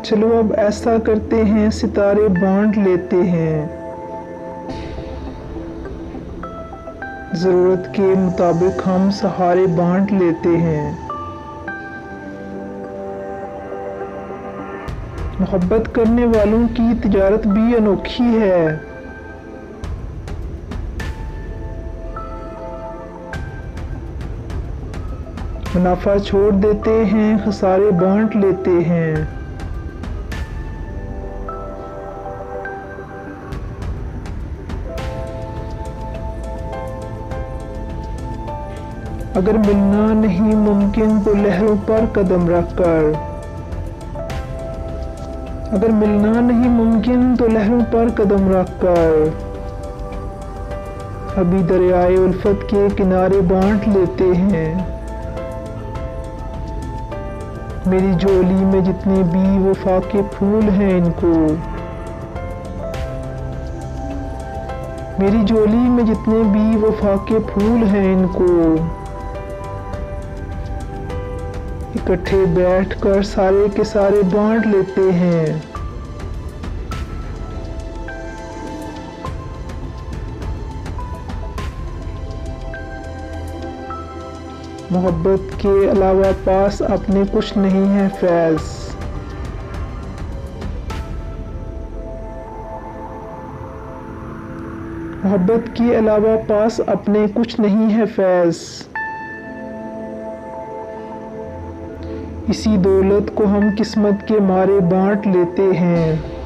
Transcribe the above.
चलो अब ऐसा करते हैं, सितारे बांट लेते हैं। ज़रूरत के मुताबिक हम सहारे बांट लेते हैं। मोहब्बत करने वालों की तिजारत भी अनोखी है। मुनाफा छोड़ देते हैं, खसारे बांट लेते हैं। अगर मिलना नहीं मुमकिन तो लहरों पर कदम रखकर, अगर मिलना नहीं मुमकिन तो लहरों पर कदम रखकर अभी दरियाए उल्फत के किनारे बांट लेते हैं। मेरी झोली में जितने भी वफा के फूल हैं इनको, मेरी झोली में जितने भी वफा के फूल हैं इनको इकट्ठे बैठकर सारे के सारे बांट लेते हैं। मोहब्बत के अलावा पास अपने कुछ नहीं है फैज़। मोहब्बत के अलावा पास अपने कुछ नहीं है फैज़। इसी दौलत को हम किस्मत के मारे बांट लेते हैं।